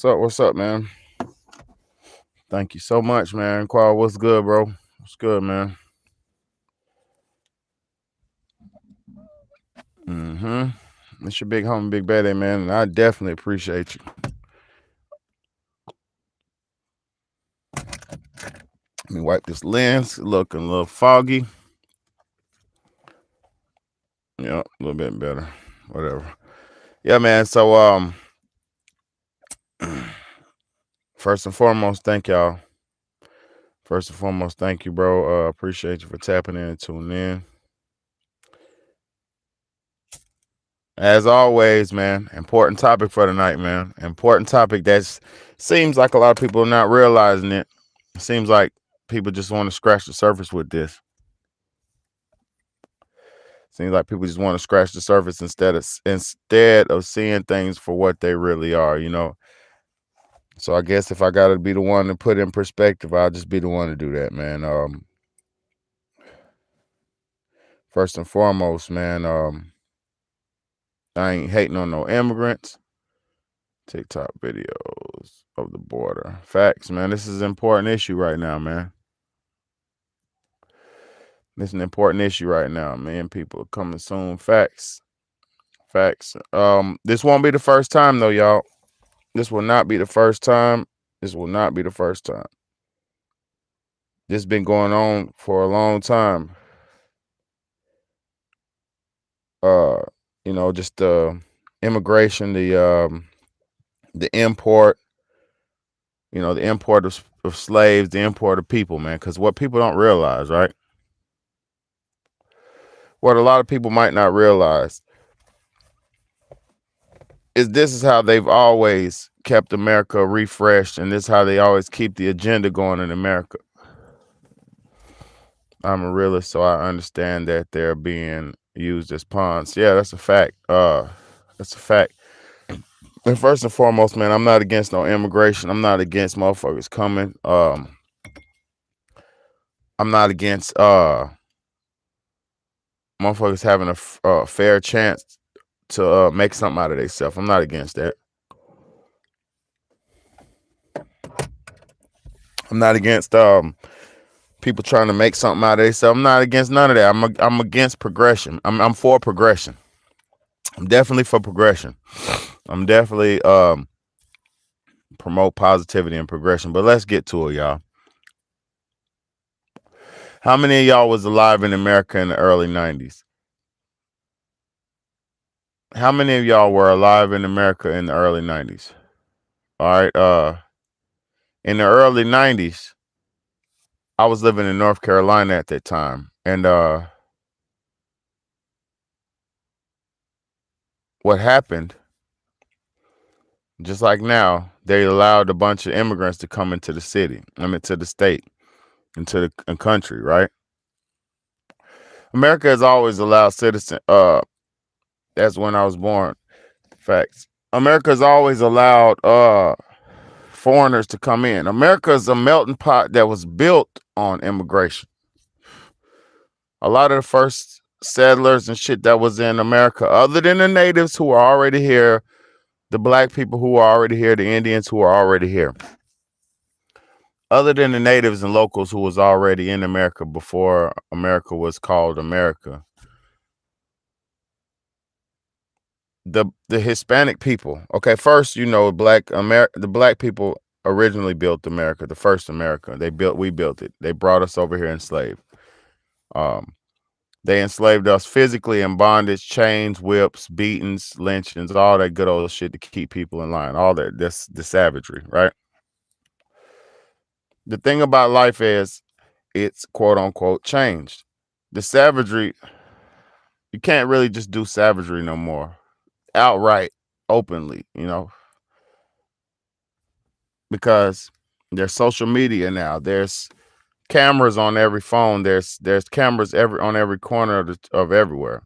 What's up, man? Thank you so much, man. Qual, what's good, bro? What's good, man? Mm-hmm. It's your big homie, Big Daddy, man, and I definitely appreciate you. Let me wipe this lens. Looking a little foggy. Yeah, a little bit better. Whatever. Yeah, man. First and foremost, thank y'all. First and foremost, thank you, bro. Appreciate you for tapping in and tuning in. As always, man, important topic for tonight, man. Important topic that seems like a lot of people are not realizing it. It seems like people just want to scratch the surface with this. Seems like people just want to scratch the surface instead of seeing things for what they really are. So I guess if I gotta be the one to put in perspective, I'll just be the one to do that, man. First and foremost, man, I ain't hating on no immigrants. TikTok videos of the border. Facts, man. This is an important issue right now, man. This is an important issue right now, man. People are coming soon. Facts. Facts. This won't be the first time though, y'all. This will not be the first time. This will not be the first time. This has been going on for a long time. Uh, just the immigration, the import, the import of slaves, the import of people, man. Because what people don't realize, right? What a lot of people might not realize is this is how they've always kept America refreshed, and this is how they always keep the agenda going in America. I'm a realist, so I understand that they're being used as pawns. Yeah, that's a fact. That's a fact. And first and foremost, man, I'm not against no immigration. I'm not against motherfuckers coming. I'm not against motherfuckers having a fair chance to make something out of themselves. I'm not against that. I'm not against people trying to make something out of themselves. I'm not against none of that. I'm against progression. I'm for progression. I'm definitely for progression. I'm definitely promote positivity and progression. But let's get to it, y'all. How many of y'all was alive in America in the early 90s? How many of y'all were alive in America in the early 90s? All right. In the early 90s, I was living in North Carolina at that time. And what happened, just like now, they allowed a bunch of immigrants to come into the city, to the state, into the country, right? America has always allowed citizens, that's when I was born. Facts. America has always allowed foreigners to come in. America is a melting pot that was built on immigration. A lot of the first settlers and shit that was in America, other than the natives who were already here, the black people who were already here, the Indians who were already here. Other than the natives and locals who was already in America before America was called America, the Hispanic people. Okay, first, the black people originally built America, the first America. We built it. They brought us over here enslaved. They enslaved us physically in bondage, chains, whips, beatings, lynchings, all that good old shit to keep people in line. All that, that's the savagery, right? The thing about life is it's quote unquote changed. The savagery, you can't really just do savagery no more outright, openly, because there's social media now. There's cameras on every phone. There's cameras on every corner of everywhere.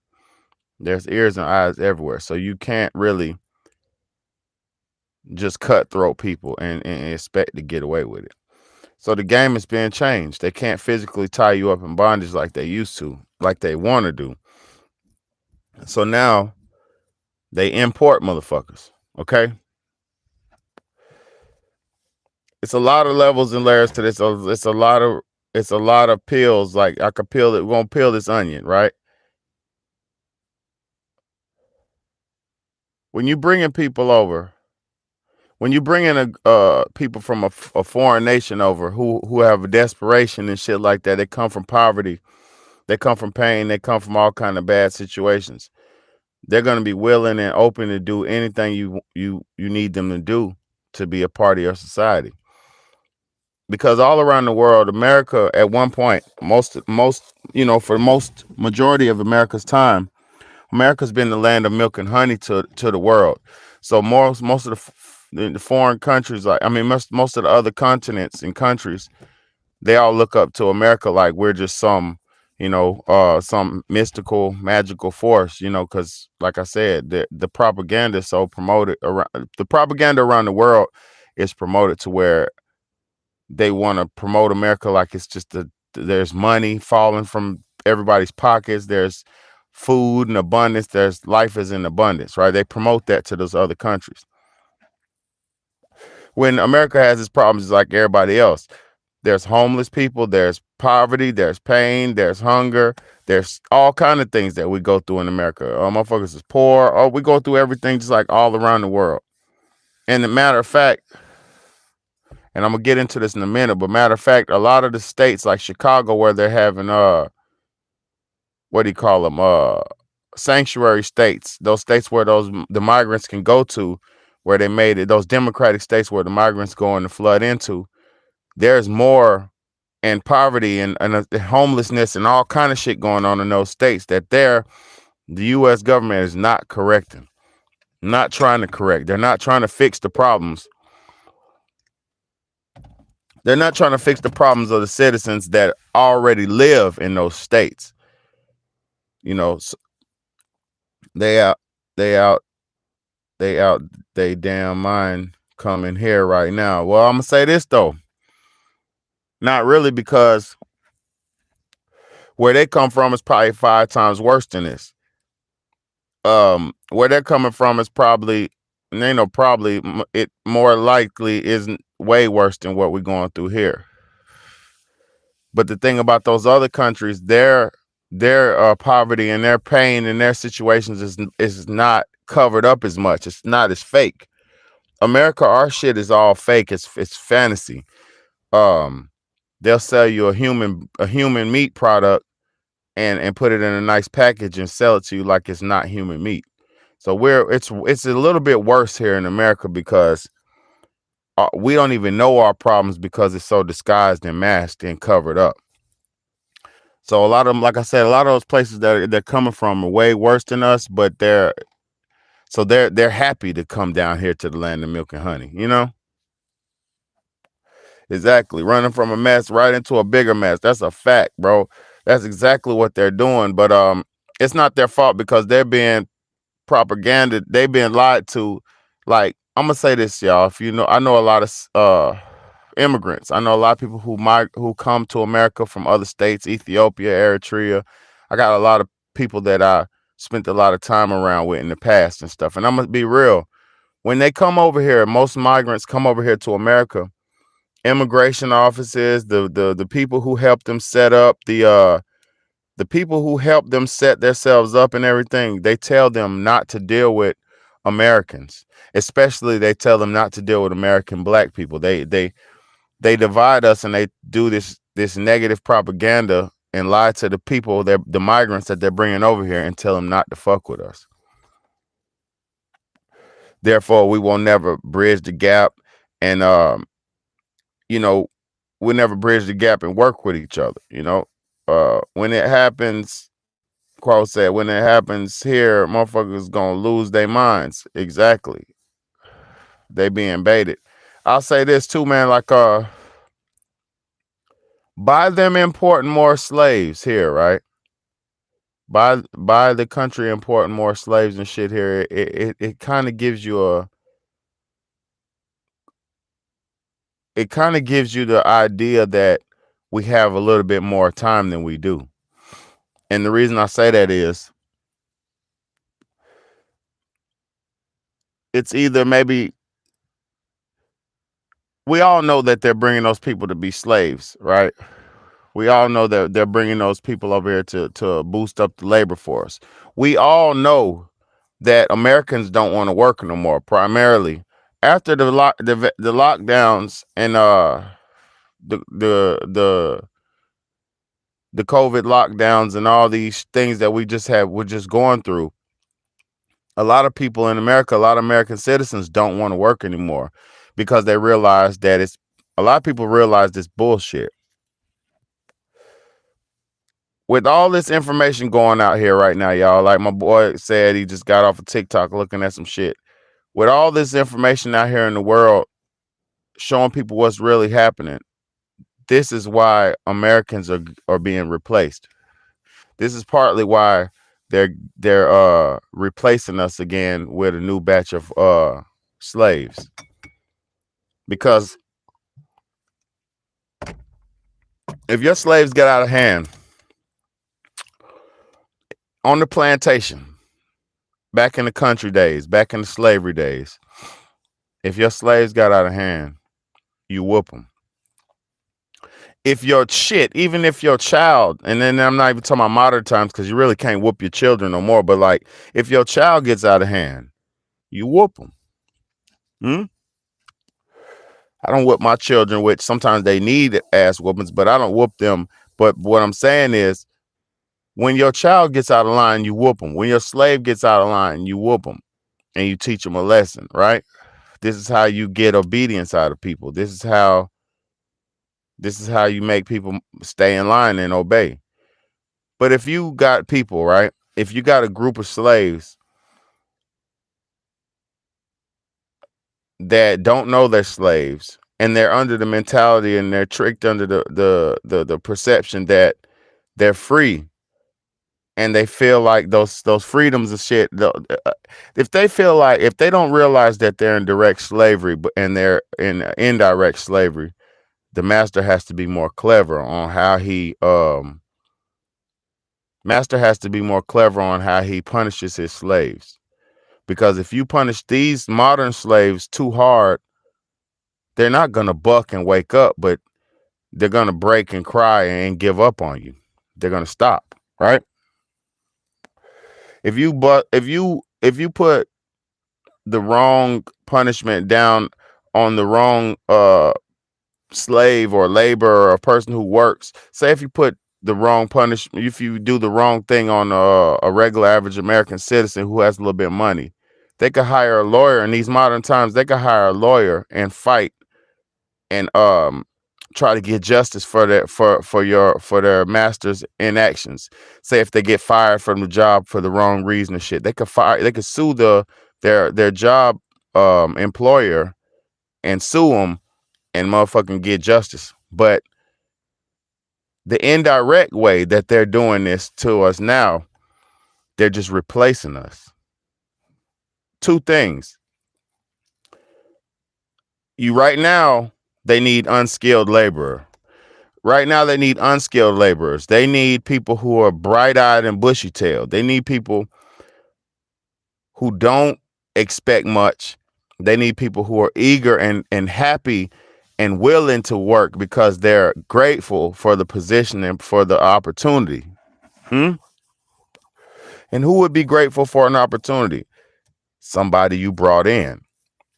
There's ears and eyes everywhere. So you can't really just cutthroat people and expect to get away with it. So the game is being changed. They can't physically tie you up in bondage like they used to, like they want to do. So now they import motherfuckers. Okay. It's a lot of levels and layers to this. It's a lot of peels. Like I could peel it. We're gonna peel this onion, right? When you bringing people over, when you bring in people from a foreign nation over who have a desperation and shit like that, they come from poverty, they come from pain, they come from all kind of bad situations. They're gonna be willing and open to do anything you need them to do to be a part of your society. Because all around the world, America at one point, for most majority of America's time, America's been the land of milk and honey to the world. So most of the foreign countries, like I mean, most of the other continents and countries, they all look up to America like we're just some mystical, magical force. Because like I said, the propaganda is so promoted around the propaganda around the world is promoted to where they want to promote America like it's just there's money falling from everybody's pockets. There's food in abundance. There's life is in abundance, right? They promote that to those other countries. When America has its problems like everybody else, there's homeless people, there's poverty, there's pain, there's hunger, there's all kind of things that we go through in America. Motherfuckers is poor. Oh, we go through everything just like all around the world. And the matter of fact, and I'm gonna get into this in a minute, but matter of fact, a lot of the states like Chicago where they're having what do you call them? Sanctuary states, those states where the migrants can go to, where they made it, those democratic states where the migrants go and flood into, there's more and poverty and homelessness and all kind of shit going on in those states that the U.S. government is not correcting, not trying to correct. They're not trying to fix the problems. They're not trying to fix the problems of the citizens that already live in those states. They out, they out, they out, they damn mind coming here right now. Well, I'm gonna say this though, not really, because where they come from is probably 5 times worse than this. Where they're coming from is probably, and they know probably it more likely isn't way worse than what we're going through here. But the thing about those other countries, their poverty and their pain and their situations is not covered up as much. It's not as fake. America, our shit is all fake. It's fantasy. Um, they'll sell you a human meat product and put it in a nice package and sell it to you like it's not human meat. So it's a little bit worse here in America because we don't even know our problems because it's so disguised and masked and covered up. So a lot of them, like I said, a lot of those places that they're coming from are way worse than us, but they're happy to come down here to the land of milk and honey. Exactly, running from a mess right into a bigger mess. That's a fact, bro. That's exactly what they're doing. But it's not their fault because they're being propaganda. They've been lied to. Like I'm gonna say this, y'all. If you know, I know a lot of immigrants. I know a lot of people who come to America from other states, Ethiopia, Eritrea. I got a lot of people that I spent a lot of time around with in the past and stuff. And I'm gonna be real. When they come over here, most migrants come over here to America. Immigration offices, the people who help them set up the people who help them set themselves up and everything, they tell them not to deal with Americans. Especially they tell them not to deal with American black people. They divide us and they do this negative propaganda and lie to the people, the migrants that they're bringing over here, and tell them not to fuck with us. Therefore, we will never bridge the gap, and you know, we'll never bridge the gap and work with each other. When it happens, Quo said, when it happens here, motherfuckers gonna lose their minds. Exactly, they being baited. I'll say this too, man. Like by them importing more slaves here, right? By the country importing more slaves and shit here, it kind of gives you the idea that we have a little bit more time than we do. And the reason I say that is it's either maybe We all know that they're bringing those people to be slaves, right? We all know that they're bringing those people over here to boost up the labor force. We all know that Americans don't want to work no more. Primarily after the lockdowns and the the the the COVID lockdowns and all these things that we're just going through. A lot of people in America, a lot of American citizens don't want to work anymore because they realize that it's a lot of people realize this bullshit. With all this information going out here right now, y'all, like my boy said, he just got off of TikTok looking at some shit. With all this information out here in the world showing people what's really happening, this is why Americans are being replaced. This is partly why they're replacing us again with a new batch of slaves. Because if your slaves get out of hand on the plantation, back in the country days, back in the slavery days, if your slaves got out of hand, you whoop them. If your shit, even if your child, and then I'm not even talking about modern times because you really can't whoop your children no more, but like if your child gets out of hand, you whoop them. Hmm? I don't whoop my children, which sometimes they need ass whoopings, but I don't whoop them. But what I'm saying is, when your child gets out of line, you whoop them. When your slave gets out of line, you whoop them and you teach them a lesson, right? This is how you get obedience out of people. This is how you make people stay in line and obey. But if you got people, right? If you got a group of slaves that don't know they're slaves and they're under the mentality and they're tricked under the perception that they're free and they feel like those freedoms and shit, if they feel like if they don't realize that they're in direct slavery and they're in indirect slavery, the master has to be more clever on how he punishes his slaves. Because if you punish these modern slaves too hard, they're not gonna buck and wake up, but they're gonna break and cry and give up on you. They're gonna stop, right? If you put the wrong punishment down on the wrong slave or laborer or a person who works, say if you put the wrong punishment, if you do the wrong thing on a regular average American citizen who has a little bit of money, they could hire a lawyer. In these modern times, they could hire a lawyer and fight and try to get justice for their master's inactions. Say if they get fired from the job for the wrong reason and shit, they could sue their job employer and sue them and motherfucking get justice. But the indirect way that they're doing this to us now, they're just replacing us. Two things. Right now, they need unskilled laborer. Right now, they need unskilled laborers. They need people who are bright-eyed and bushy-tailed. They need people who don't expect much. They need people who are eager and happy and willing to work because they're grateful for the position and for the opportunity. Hmm? And who would be grateful for an opportunity? Somebody you brought in.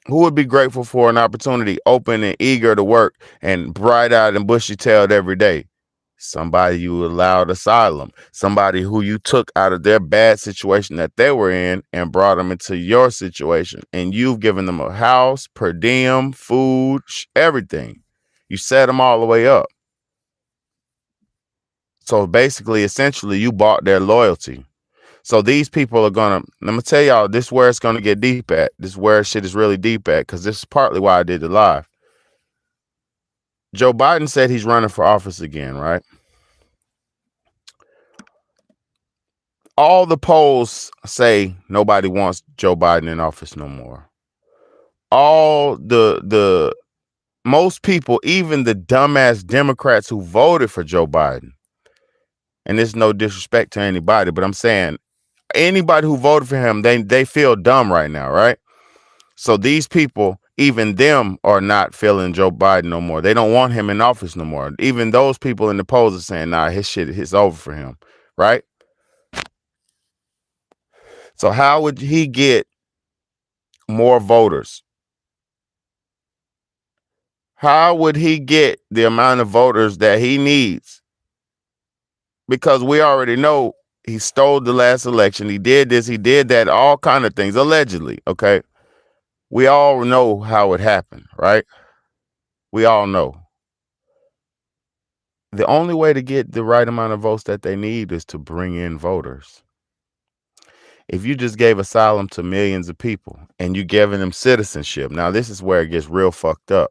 Who would be grateful for an opportunity, open and eager to work and bright-eyed and bushy-tailed every day? Somebody you allowed asylum. Somebody who you took out of their bad situation that they were in and brought them into your situation. And you've given them a house, per diem, food, everything. You set them all the way up. So basically, essentially, you bought their loyalty. So these people are I'm gonna tell y'all, this is where it's gonna get deep at. This is where shit is really deep at, because this is partly why I did the live. Joe Biden said he's running for office again, right? All the polls say nobody wants Joe Biden in office no more. All the most people, even the dumbass Democrats who voted for Joe Biden, and there's no disrespect to anybody, but I'm saying anybody who voted for him, they feel dumb right now, right? So these people, Even them are not feeling Joe Biden no more. They don't want him in office no more. Even those people in the polls are saying, nah, his shit is over for him. Right? So how would he get more voters? How would he get the amount of voters that he needs? Because we already know he stole the last election. He did this, he did that, all kind of things, allegedly. Okay. We all know how it happened, right? We all know. The only way to get the right amount of votes that they need is to bring in voters. If you just gave asylum to millions of people and you giving them citizenship, now this is where it gets real fucked up,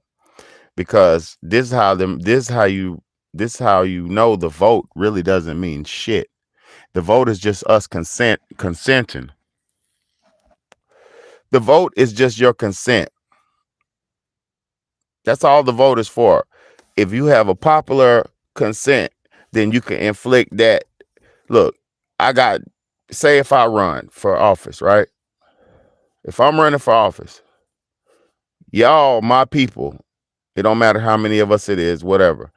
because this is how you know the vote really doesn't mean shit. The vote is just us consenting. The vote is just your consent. That's all the vote is for. If you have a popular consent, then you can inflict that. Look, say if I run for office, right? If I'm running for office, y'all, my people, it don't matter how many of us it is, whatever.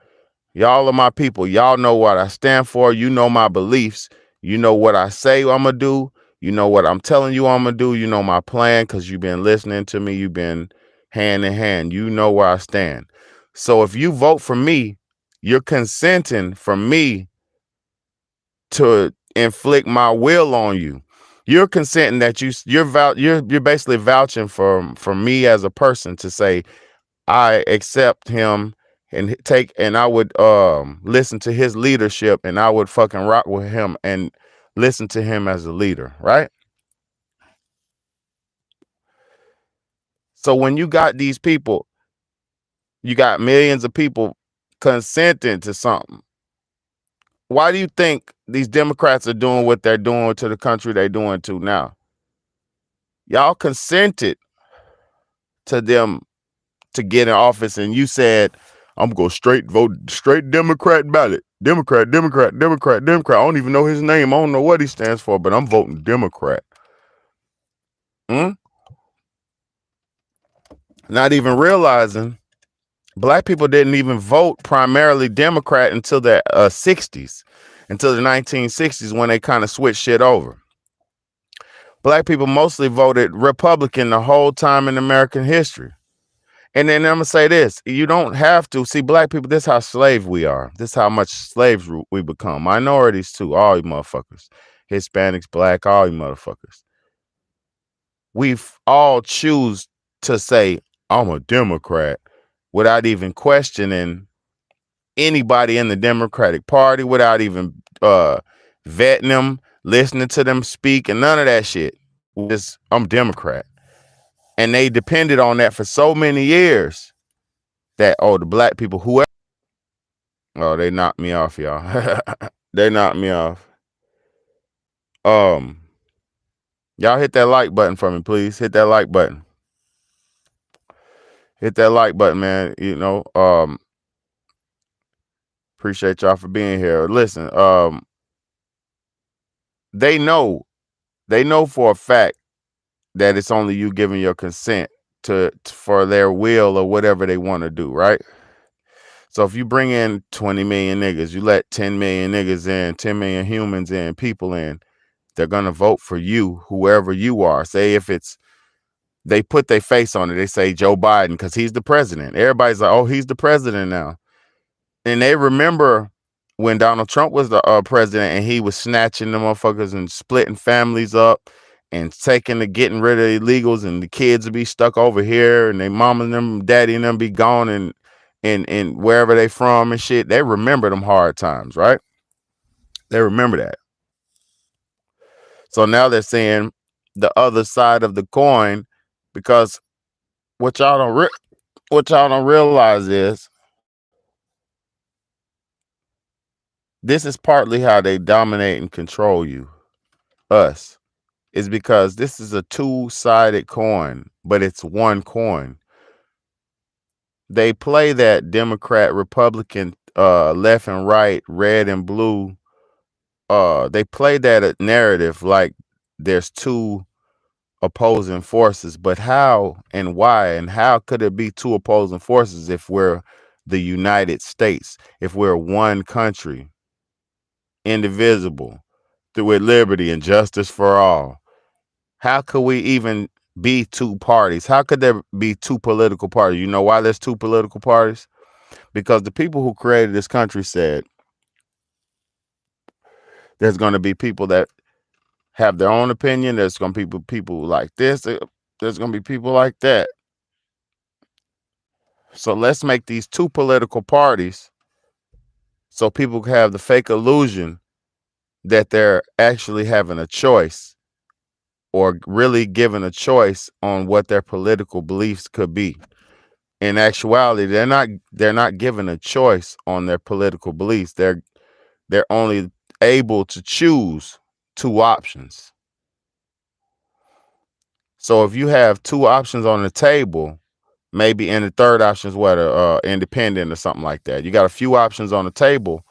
Y'all are my people. Y'all know what I stand for. You know my beliefs. You know what I say I'm going to do. You know what I'm telling you I'm going to do. You know my plan because you've been listening to me. You've been hand in hand. You know where I stand. So if you vote for me, you're consenting for me to inflict my will on you. You're consenting that you're basically vouching for me as a person to say, I accept him and I would listen to his leadership, and I would fucking rock with him and listen to him as a leader, right? So when you got these people, you got millions of people consenting to something. Why do you think these Democrats are doing what they're doing to the country they're doing to now? Y'all consented to them to get in office, and you said, I'm gonna vote straight Democrat ballot. Democrat, Democrat, Democrat, Democrat. I don't even know his name. I don't know what he stands for, but I'm voting Democrat. Not even realizing black people didn't even vote primarily Democrat until the 60s, until the 1960s, when they kind of switched shit over. Black people mostly voted Republican the whole time in American history. And then I'm gonna say this: you don't have to see black people. This is how slave we are. This is how much slaves we become. Minorities too. All you motherfuckers, Hispanics, black, all you motherfuckers. We all choose to say I'm a Democrat without even questioning anybody in the Democratic Party, without even vetting them, listening to them speak, and none of that shit. Just I'm Democrat, and they depended on that for so many years. That the black people, whoever, they knocked me off, y'all. They knocked me off. Y'all hit that like button for me, please. Hit that like button. Hit that like button, man. Appreciate y'all for being here. Listen, they know for a fact that it's only you giving your consent for their will or whatever they want to do, right? So if you bring in 20 million niggas, you let 10 million niggas in, 10 million humans in, people in, they're going to vote for you, whoever you are. Say if they put their face on it, they say Joe Biden because he's the president. Everybody's like, oh, he's the president now. And they remember when Donald Trump was the president and he was snatching the motherfuckers and splitting families up and getting rid of illegals, and the kids would be stuck over here and their mama and them, daddy and them be gone and wherever they from and shit. They remember them hard times, right? They remember that. So now they're saying the other side of the coin, because what y'all don't realize is this is partly how they dominate and control you, us, is because this is a two-sided coin, but it's one coin. They play that Democrat, Republican, left and right, red and blue. They play that narrative like there's two opposing forces, but how and why and how could it be two opposing forces if we're the United States, if we're one country, indivisible, through with liberty and justice for all? How could we even be two parties? How could there be two political parties? You know why there's two political parties? Because the people who created this country said there's going to be people that have their own opinion. There's going to be people like this. There's going to be people like that. So let's make these two political parties so people can have the fake illusion that they're actually having a choice or really given a choice on what their political beliefs could be. In actuality, they're not given a choice on their political beliefs. They're only able to choose two options. So if you have two options on the table, maybe in the third option is what independent or something like that. You got a few options on the table.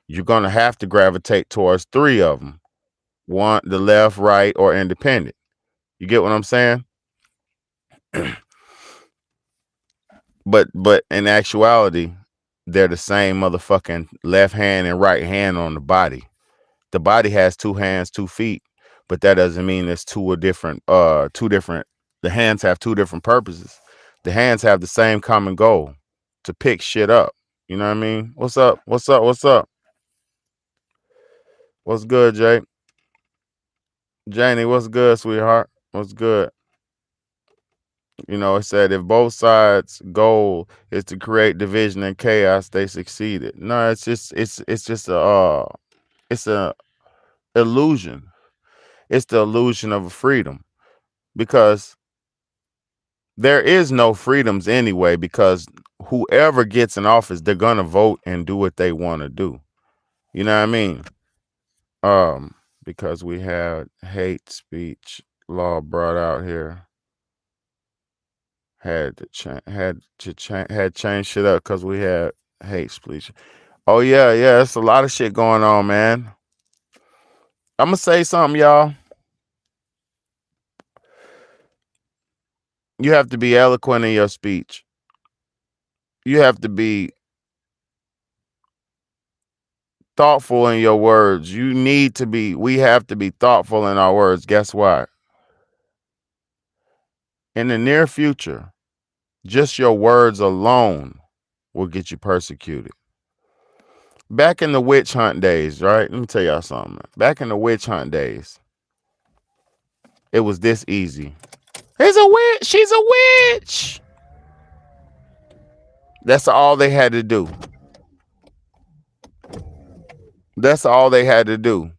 You're gonna have to gravitate towards three of them: one, the left, right, or independent. You get what I'm saying? But in actuality, they're the same motherfucking left hand and right hand on the body. The body has two hands, 2 feet, but that doesn't mean it's two different. The hands have two different purposes. The hands have the same common goal: to pick shit up. You know what I mean? What's up? What's up? What's up? What's good, Jake? Janie, what's good, sweetheart? What's good? You know, it said if both sides' goal is to create division and chaos, they succeeded. No, it's just it's a illusion. It's the illusion of a freedom, because there is no freedoms anyway, because whoever gets in office, they're gonna vote and do what they want to do. You know what I mean? Because we had hate speech law brought out here, had changed shit up because we had hate speech. Oh yeah, it's a lot of shit going on, man. I'm gonna say something, y'all. You have to be eloquent in your speech. You have to be thoughtful in your words. We have to be thoughtful in our words. Guess what? In the near future, just your words alone will get you persecuted. Back in the witch hunt days, right? Let me tell y'all something. Back in the witch hunt days, it was this easy. It's a witch. She's a witch. That's all they had to do. That's all they had to do.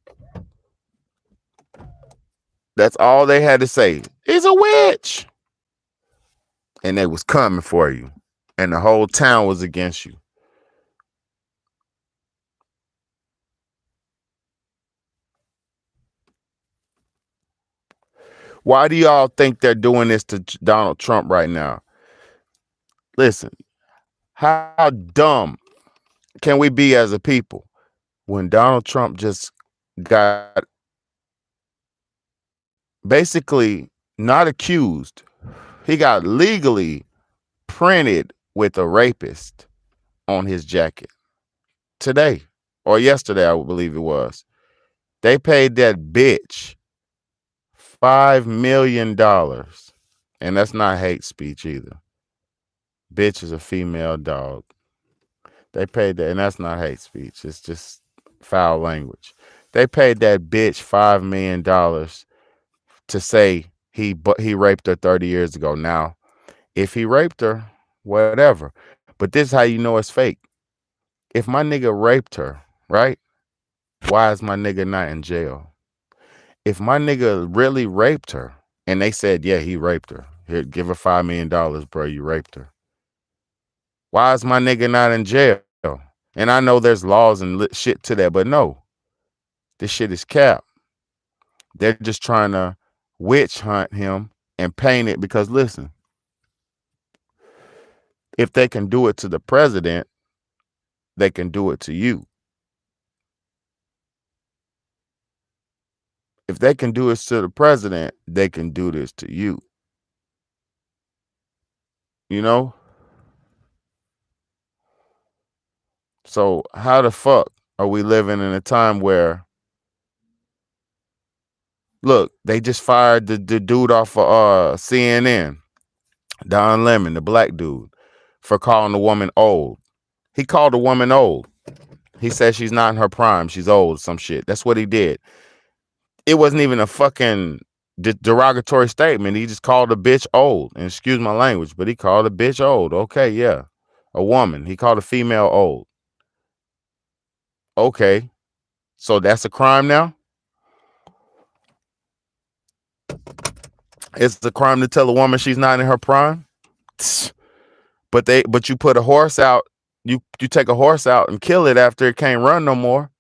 That's all they had to say. It's a witch. And they was coming for you. And the whole town was against you. Why do y'all think they're doing this to Donald Trump right now? Listen, how dumb can we be as a people when Donald Trump just got basically not accused? He got legally printed with a rapist on his jacket today or yesterday, I believe it was. They paid that bitch $5 million. And that's not hate speech either. Bitch is a female dog. They paid that, and that's not hate speech. It's just foul language. They paid that bitch $5 million to say he raped her 30 years ago. Now, if he raped her, whatever. But this is how you know it's fake. If my nigga raped her, right? Why is my nigga not in jail? If my nigga really raped her, and they said, yeah, he raped her. Here, give her $5 million, bro. You raped her. Why is my nigga not in jail? And I know there's laws and shit to that, but no, this shit is cap. They're just trying to witch hunt him and paint it, because listen, if they can do it to the president, they can do it to you. If they can do this to the president, they can do this to you. You know? So how the fuck are we living in a time where look, they just fired the dude off of CNN, Don Lemon, the black dude, for calling the woman old. He called the woman old. He said she's not in her prime, she's old, some shit. That's what he did. It wasn't even a fucking derogatory statement. He just called a bitch old. And excuse my language, but he called a bitch old. Okay, yeah. A woman. He called a female old. Okay. So that's a crime now? It's a crime to tell a woman she's not in her prime? But you put a horse out, you take a horse out and kill it after it can't run no more.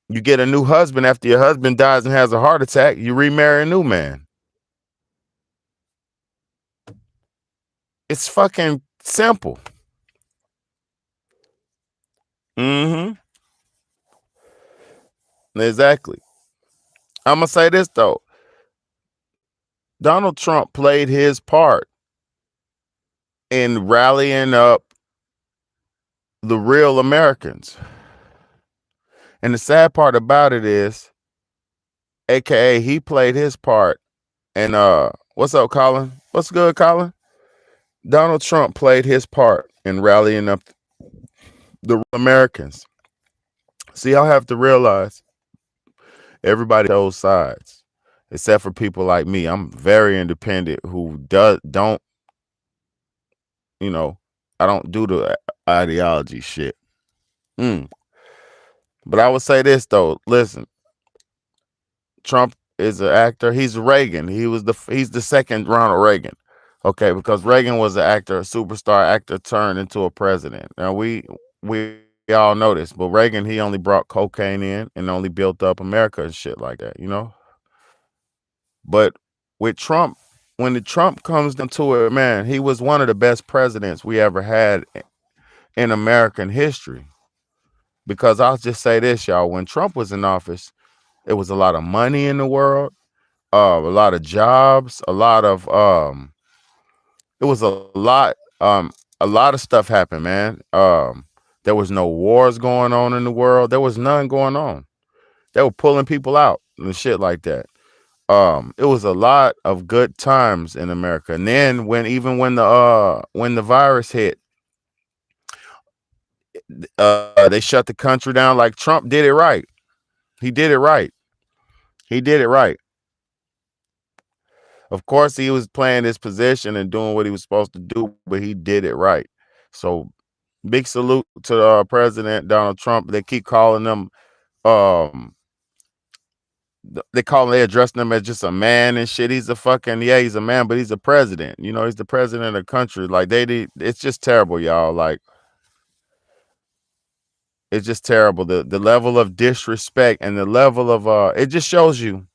You get a new husband after your husband dies and has a heart attack, you remarry a new man. It's fucking simple. Mm-hmm. Exactly. I'm gonna say this though. Donald Trump played his part in rallying up the real Americans. And the sad part about it is, AKA he played his part. And what's up, Colin? What's good, Colin? Donald Trump played his part in rallying up the real Americans. See, y'all have to realize everybody chose sides, except for people like me. I'm very independent who don't, you know, I don't do the ideology shit. But I would say this though. Listen, Trump is an actor. He's Reagan. He's the second Ronald Reagan. Okay, because Reagan was an actor, a superstar actor turned into a president. Now we all know this, but Reagan, he only brought cocaine in and only built up America and shit like that, you know? But with Trump, when the Trump comes down to it, man, he was one of the best presidents we ever had in American history. Because I'll just say this, y'all, when Trump was in office, it was a lot of money in the world, a lot of jobs, it was a lot of stuff happened, man. There was no wars going on in the world. There was none going on. They were pulling people out and shit like that. It was a lot of good times in America. And then when the virus hit, they shut the country down. Like Trump did it right. He did it right. He did it right. Of course, he was playing his position and doing what he was supposed to do, but he did it right. So big salute to President Donald Trump. They keep calling him, um, they addressing him as just a man and shit. He's he's a man, but he's a president. You know, he's the president of the country. Like it's just terrible, y'all. Like it's just terrible. The level of disrespect and the level of it just shows you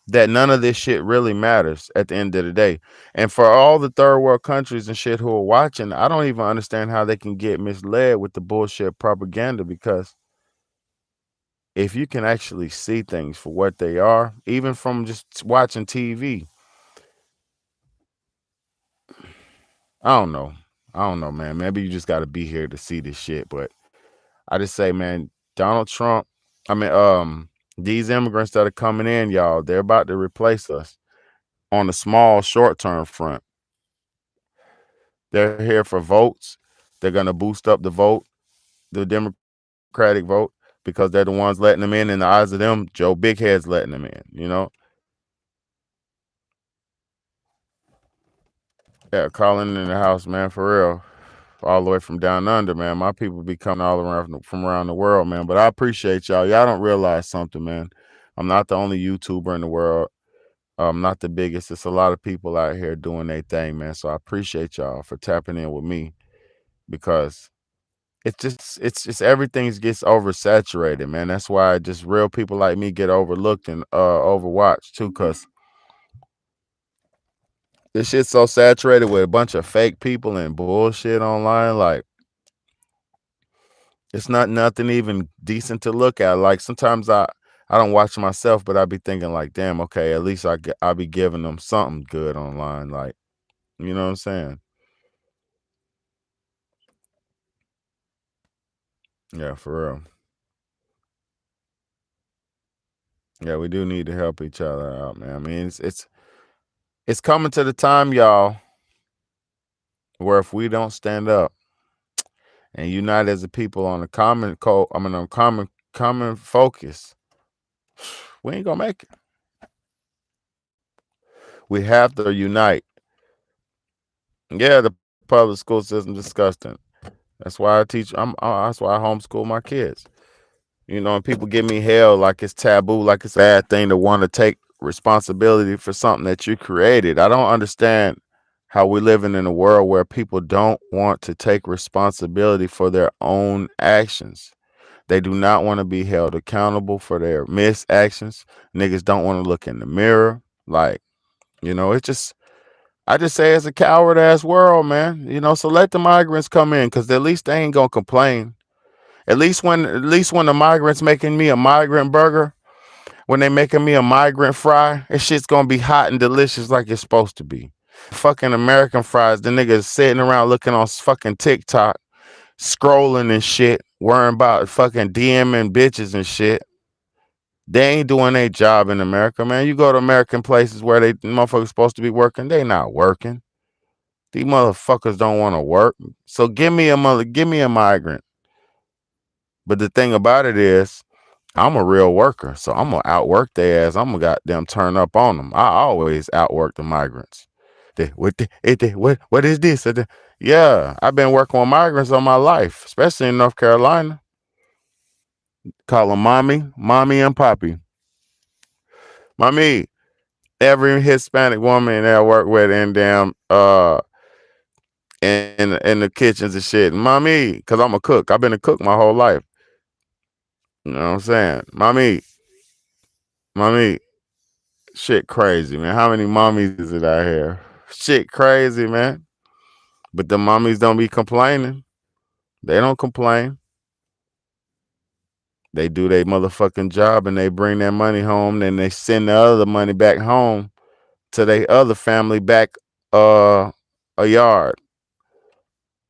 that none of this shit really matters at the end of the day. And for all the third world countries and shit who are watching, I don't even understand how they can get misled with the bullshit propaganda, because if you can actually see things for what they are, even from just watching TV, I don't know. I don't know, man. Maybe you just got to be here to see this shit. But I just say, man, Donald Trump, these immigrants that are coming in, y'all, they're about to replace us on a small short-term front. They're here for votes. They're going to boost up the Democratic vote, because they're the ones letting them in the eyes of them. Joe Big Head's letting them in, you know? Yeah, calling in the house, man, for real. All the way from down under, man. My people be coming all around from around the world, man. But I appreciate y'all. Y'all don't realize something, man. I'm not the only YouTuber in the world. I'm not the biggest. It's a lot of people out here doing their thing, man. So I appreciate y'all for tapping in with me, because it's just everything gets oversaturated, man. That's why just real people like me get overlooked and overwatched too, because this shit's so saturated with a bunch of fake people and bullshit online. Like, it's not nothing even decent to look at. Like, sometimes I I don't watch myself, but I be thinking like, damn, okay, at least I be giving them something good online, like, you know what I'm saying? Yeah, for real. Yeah, we do need to help each other out, man. I mean, it's coming to the time, y'all, where if we don't stand up and unite as a people on a common on common focus, we ain't gonna make it. We have to unite. Yeah, the public school system disgusting. That's why I teach. That's why I homeschool my kids. You know, and people give me hell like it's taboo, like it's a bad thing to want to take responsibility for something that you created. I don't understand how we're living in a world where people don't want to take responsibility for their own actions. They do not want to be held accountable for their missed actions. Niggas don't want to look in the mirror. Like, it's just, I just say it's a coward ass world, man. So let the migrants come in because at least they ain't gonna complain. At least when the migrants making me a migrant burger, when they making me a migrant fry, that shit's gonna be hot and delicious like it's supposed to be. Fucking American fries, the niggas sitting around looking on fucking TikTok, scrolling and shit, worrying about fucking DMing bitches and shit. They ain't doing their job in America, man. You go to American places where they motherfuckers supposed to be working, they not working. These motherfuckers don't want to work. So give me a migrant. But the thing about it is, I'm a real worker, so I'm gonna outwork their ass. I'm gonna goddamn turn up on them. I always outwork the migrants. What is this? Yeah, I've been working with migrants all my life, especially in North Carolina. Call them mommy and poppy. Mommy, every Hispanic woman that I work with in damn in the kitchens and shit. Mommy, cause I'm a cook. I've been a cook my whole life. You know what I'm saying? Mommy, shit crazy, man. How many mommies is it out here? Shit crazy, man. But the mommies don't be complaining. They don't complain. They do their motherfucking job and they bring their money home. Then they send the other money back home to their other family back a yard.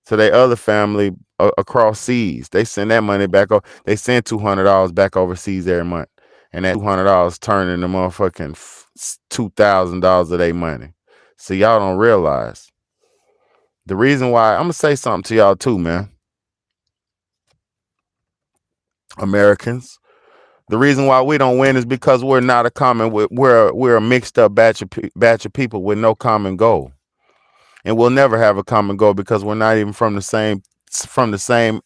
To their other family across seas. They send that money back. They send $200 back overseas every month. And that $200 turn into motherfucking $2,000 of their money. So y'all don't realize. The reason why, I'm gonna say something to y'all too, man. Americans. The reason why we don't win is because we're not a common. We're a mixed up batch of people with no common goal, and we'll never have a common goal because we're not even from the same. From the same.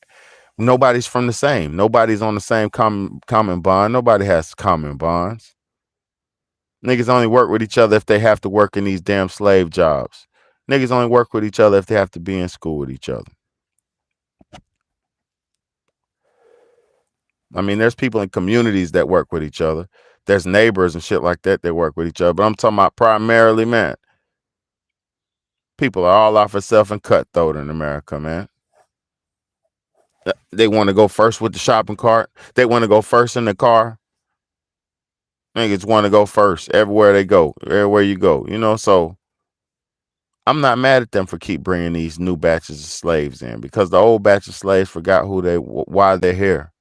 Nobody's from the same. Nobody's on the same common bond. Nobody has common bonds. Niggas only work with each other if they have to work in these damn slave jobs. Niggas only work with each other if they have to be in school with each other. I mean, there's people in communities that work with each other. There's neighbors and shit like that work with each other. But I'm talking about primarily, man. People are all off of self and cutthroat in America, man. They want to go first with the shopping cart. They want to go first in the car. Niggas want to go first everywhere they go, everywhere you go. So I'm not mad at them for keep bringing these new batches of slaves in because the old batch of slaves forgot why they're here.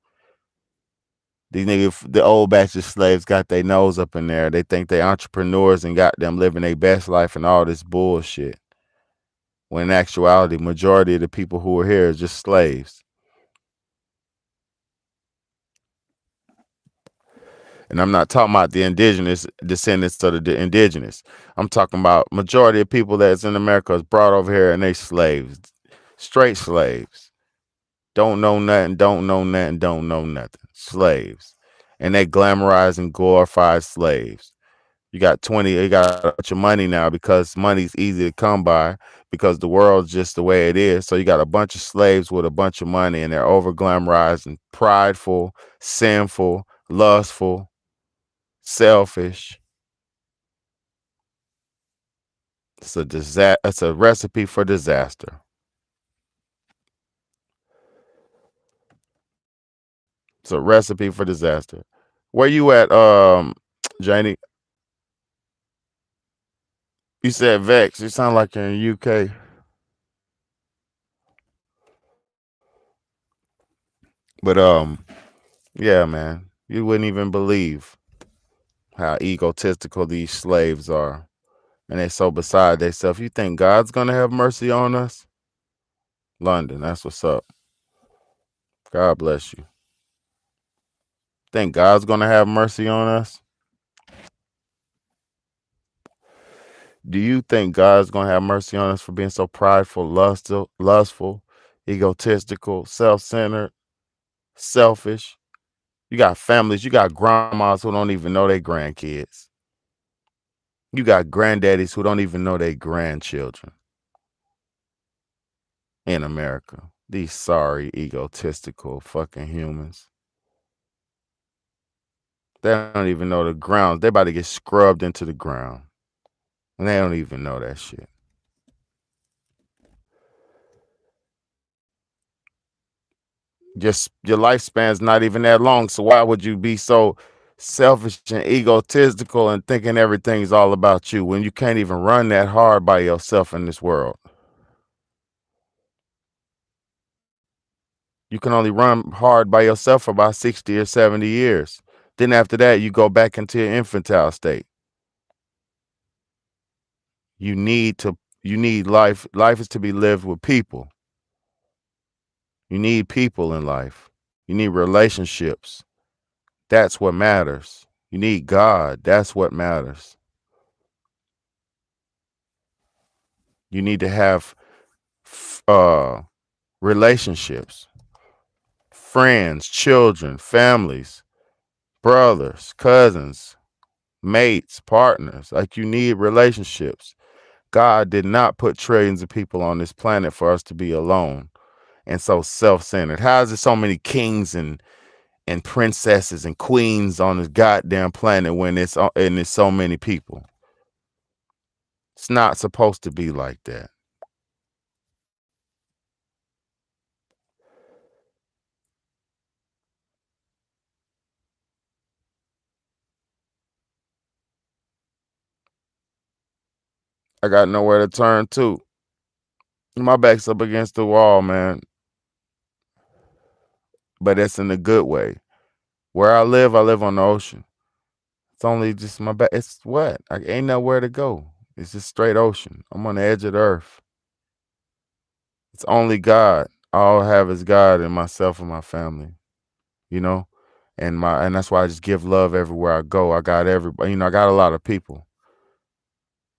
These niggas, the old batch of slaves got their nose up in there. They think they entrepreneurs and got them living their best life and all this bullshit. When in actuality, majority of the people who are here are just slaves. And I'm not talking about the indigenous descendants of the indigenous. I'm talking about majority of people that's in America is brought over here and they slaves. Straight slaves. Don't know nothing, don't know nothing, don't know nothing. Slaves. And they glamorize and glorify slaves. You got a bunch of money now because money's easy to come by because the world's just the way it is. So you got a bunch of slaves with a bunch of money and they're over glamorized and prideful, sinful, lustful, selfish. It's a recipe for disaster. It's a recipe for disaster. Where you at, Janie? You said Vex. You sound like you're in UK. But yeah, man. You wouldn't even believe how egotistical these slaves are. And they so beside themselves. You think God's gonna have mercy on us? London, that's what's up. God bless you. Think God's gonna have mercy on us? Do you think God's gonna have mercy on us for being so prideful, lustful, egotistical, self-centered, selfish? You got families, you got grandmas who don't even know their grandkids. You got granddaddies who don't even know their grandchildren in America. These sorry, egotistical fucking humans. They don't even know the ground. They about to get scrubbed into the ground. And they don't even know that shit. Just your lifespan's not even that long. So why would you be so selfish and egotistical and thinking everything's all about you when you can't even run that hard by yourself in this world? You can only run hard by yourself for about 60 or 70 years. Then after that, you go back into your infantile state. You need to you need life. Life is to be lived with people. You need people in life. You need relationships. That's what matters. You need God. That's what matters. You need to have uh relationships, friends, children, families, brothers, cousins, mates, partners. Like you need relationships. God did not put trillions of people on this planet for us to be alone and so self-centered. How is there so many kings and princesses and queens on this goddamn planet when it's so many people? It's not supposed to be like that. I got nowhere to turn to. My back's up against the wall, man. But it's in a good way. Where I live on the ocean. It's only just my back. It's what? I ain't nowhere to go. It's just straight ocean. I'm on the edge of the earth. It's only God. All I have is God and myself and my family, you know? And that's why I just give love everywhere I go. I got everybody, I got a lot of people.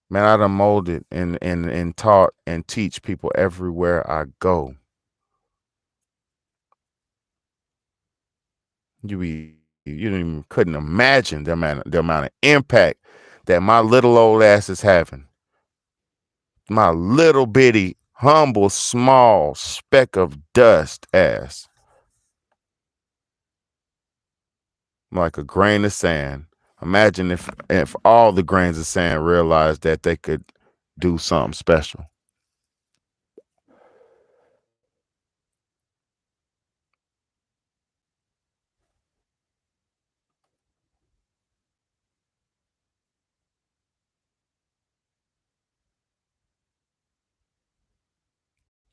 Man, I done molded and taught and teach people everywhere I go. You didn't even couldn't imagine the amount of impact that my little old ass is having. My little bitty, humble, small speck of dust ass. Like a grain of sand. Imagine if all the grains of sand realized that they could do something special.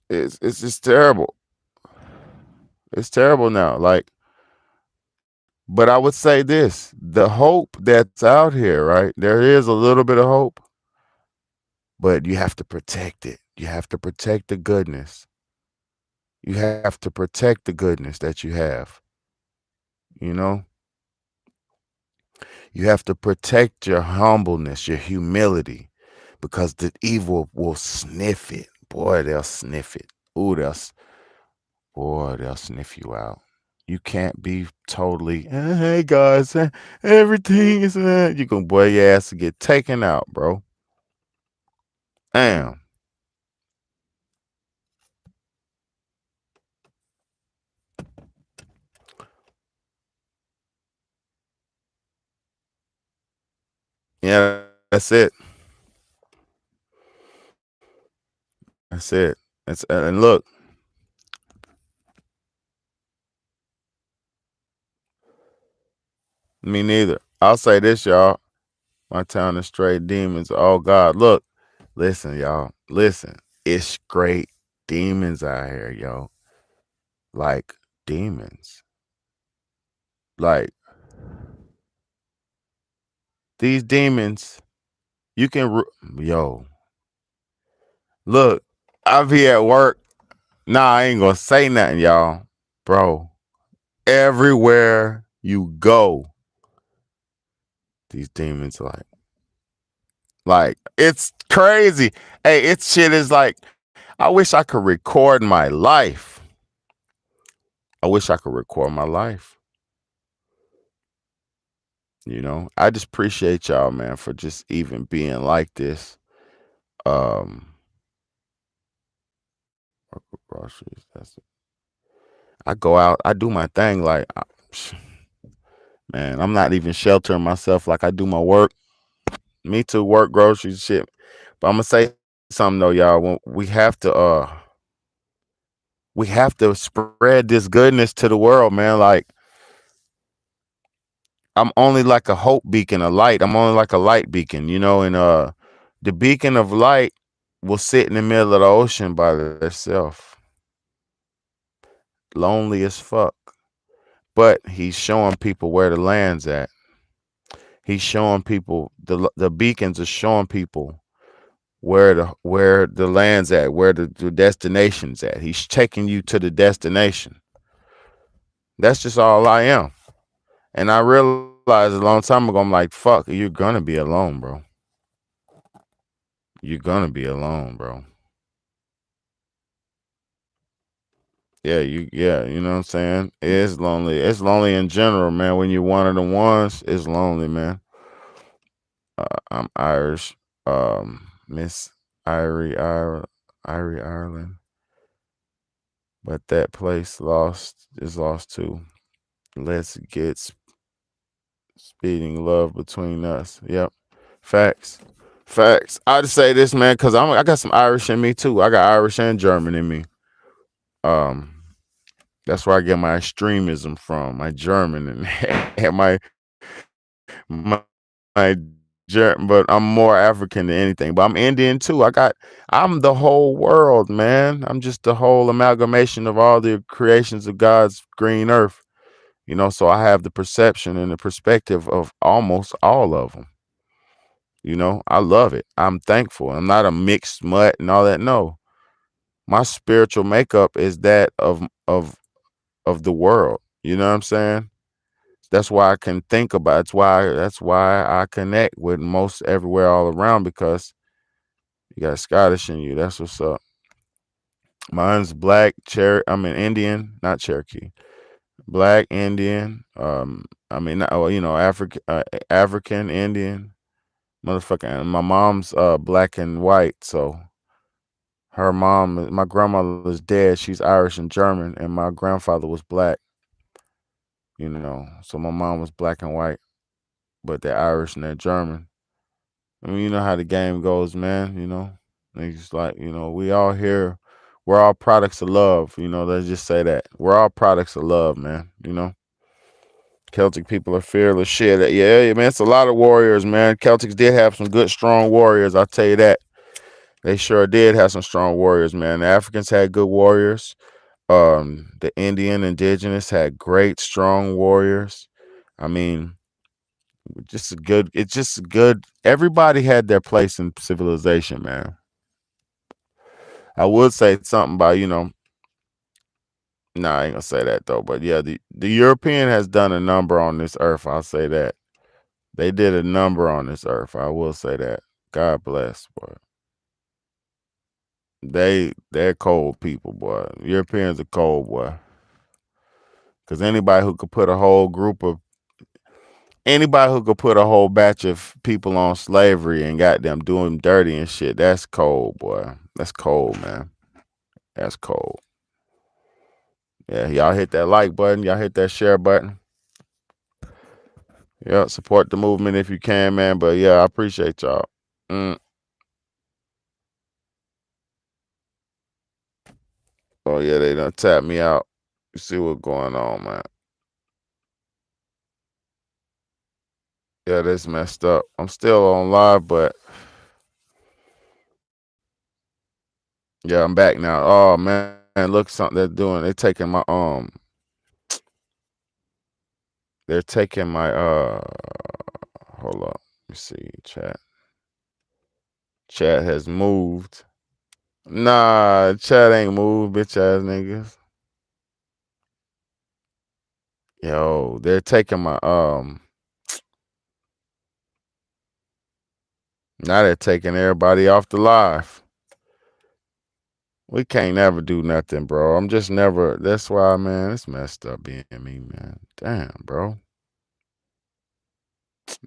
It's just terrible. It's terrible now. Like, but I would say this: the hope that's out here, right? There is a little bit of hope, but you have to protect it. You have to protect the goodness. You have to protect the goodness that you have. You know, you have to protect your humbleness, your humility, because the evil will sniff it. Boy, they'll sniff it. Ooh, they'll sniff you out. You can't be totally, hey guys, everything is, you gonna, boy, your ass to get taken out, bro. Damn. Yeah, that's it. That's it. And look, Me neither. I'll say this, y'all. My town is straight demons. Oh God, look, listen, y'all, listen. It's straight demons out here, yo. Like demons. Like these demons. You can, yo. Look, I be at work. Nah, I ain't gonna say nothing, y'all, bro. Everywhere you go, these demons like it's crazy. Hey, it's shit is like I wish I could record my life. I wish I could record my life. I just appreciate y'all, man, for just even being like this. Um, groceries. I go out. I do my thing. Like, man, I'm not even sheltering myself. Like I do my work. Me too. Work, groceries, shit. But I'm gonna say something though, y'all. We have to spread this goodness to the world, man. Like I'm only like a hope beacon, a light. I'm only like a light beacon, and the beacon of light will sit in the middle of the ocean by itself, lonely as fuck. But he's showing people where the land's at. He's showing people the beacons are showing people where the land's at, where the destination's at. He's taking you to the destination. That's just all I am. And I realized a long time ago, I'm like, fuck, you're gonna be alone, bro. You're gonna be alone, bro. Yeah, you know what I'm saying? It's lonely. It's lonely in general, man. When you're one of the ones, it's lonely, man. I'm Irish. Miss Irie, Ireland. But that place is lost too. Let's get speeding love between us. Yep. Facts. Facts. I just say this, man, because I got some Irish in me too. I got Irish and German in me. Um, that's where I get my extremism from. My German and my but I'm more African than anything. But I'm Indian too. I'm the whole world, man. I'm just the whole amalgamation of all the creations of God's green earth. So I have the perception and the perspective of almost all of them. I love it. I'm thankful. I'm not a mixed mutt and all that. No, my spiritual makeup is that of the world. You know what I'm saying? That's why I can think about. That's why I connect with most everywhere all around because you got Scottish in you. That's what's up. Mine's black, I mean Indian, not Cherokee. Black Indian. African, African Indian, motherfucker. And my mom's black and white, so my grandmother is dead. She's Irish and German, and my grandfather was black. So my mom was black and white, but they're Irish and they're German. I mean, you know how the game goes, man. It's like we all here. We're all products of love. Let's just say that we're all products of love, man. Celtic people are fearless. Shit, yeah, man. It's a lot of warriors, man. Celtics did have some good, strong warriors. I'll tell you that. They sure did have some strong warriors, man. The Africans had good warriors. The Indian indigenous had great, strong warriors. I mean, it's just good. Everybody had their place in civilization, man. I would say something about, nah, I ain't gonna say that though. But yeah, the European has done a number on this earth. I'll say that. They did a number on this earth. I will say that. God bless, boy. They're cold people, boy. Europeans are cold, boy. Cause anybody who could put a whole batch of people on slavery and got them doing them dirty and shit, that's cold, boy. That's cold, man. That's cold. Yeah, y'all hit that like button. Y'all hit that share button. Yeah, support the movement if you can, man. But yeah, I appreciate y'all. Mm. Oh yeah, they done tap me out. You see what's going on, man. Yeah, that's messed up. I'm still on live, but yeah, I'm back now. Oh man, look something they're doing. They're taking my they're taking my hold up. Let me see. Chat has moved. Nah, chat ain't moved, bitch ass niggas. Yo, they're taking my now they're taking everybody off the live. We can't never do nothing, bro. I'm just never. That's why, man. It's messed up being me, man. Damn, bro.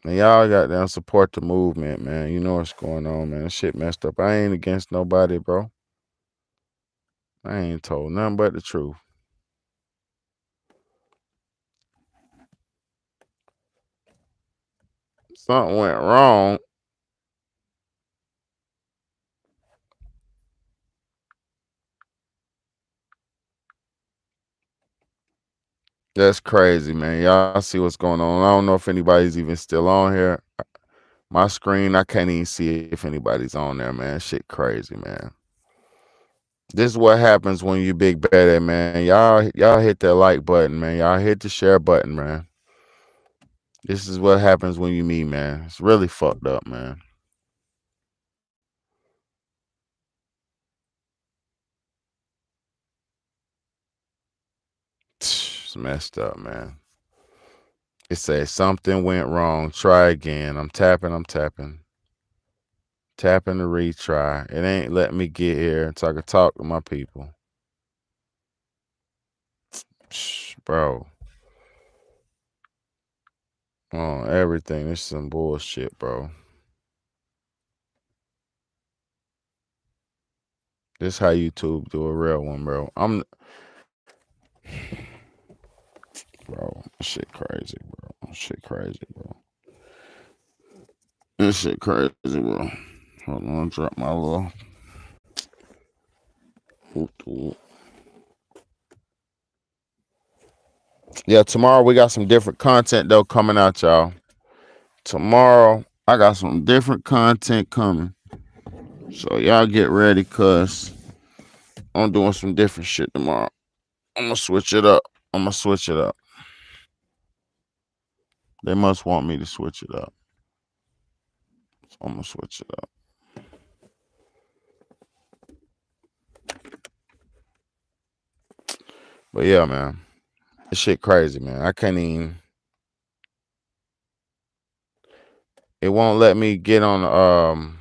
Man, y'all got down support the movement, man. You know what's going on, man. Shit messed up. I ain't against nobody, bro. I ain't told nothing but the truth. Something went wrong. That's crazy, man. Y'all see what's going on. I don't know if anybody's even still on here. My screen, I can't even see if anybody's on there, man. Shit crazy, man. This is what happens when you big bad, man. Y'all hit that like button, man. Y'all hit the share button, man. This is what happens when you me, man. It's really fucked up, man. It's messed up, man. It says something went wrong. Try again. I'm tapping. Tapping to retry. It ain't letting me get here so I can talk to my people. Bro. On everything. This is some bullshit, bro. This how YouTube do a real one, bro. Bro, shit crazy, bro. Shit crazy, bro. This shit crazy, bro. Hold on, drop my little. Yeah, tomorrow we got some different content though coming out, y'all. Tomorrow I got some different content coming. So y'all get ready, cause I'm doing some different shit tomorrow. I'm gonna switch it up. They must want me to switch it up. So I'm gonna switch it up. But yeah, man. This shit crazy, man. I can't even. It won't let me get on.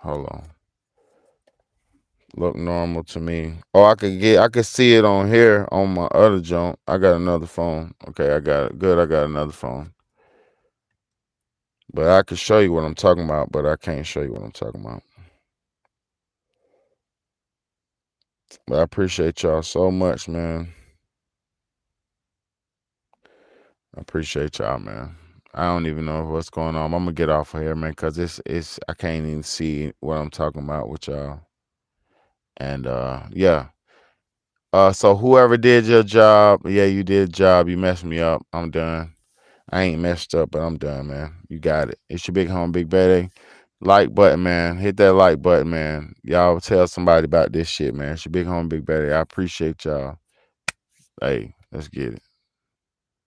Hold on. Look normal to me. Oh, I could see it on here on my other joint. I got another phone. Okay, I got it. Good, I got another phone. But I can show you what I'm talking about, but I can't show you what I'm talking about. But I appreciate y'all so much, man. I appreciate y'all, man. I don't even know what's going on. I'm gonna get off of here, man, cause it's I can't even see what I'm talking about with y'all. And yeah. So whoever did your job, yeah, you did job. You messed me up. I'm done. I ain't messed up, but I'm done, man. You got it. It's your big home, big baby. Like button, man. Hit that like button, man. Y'all tell somebody about this shit, man. It's your big home, big baby. I appreciate y'all. Hey, let's get it.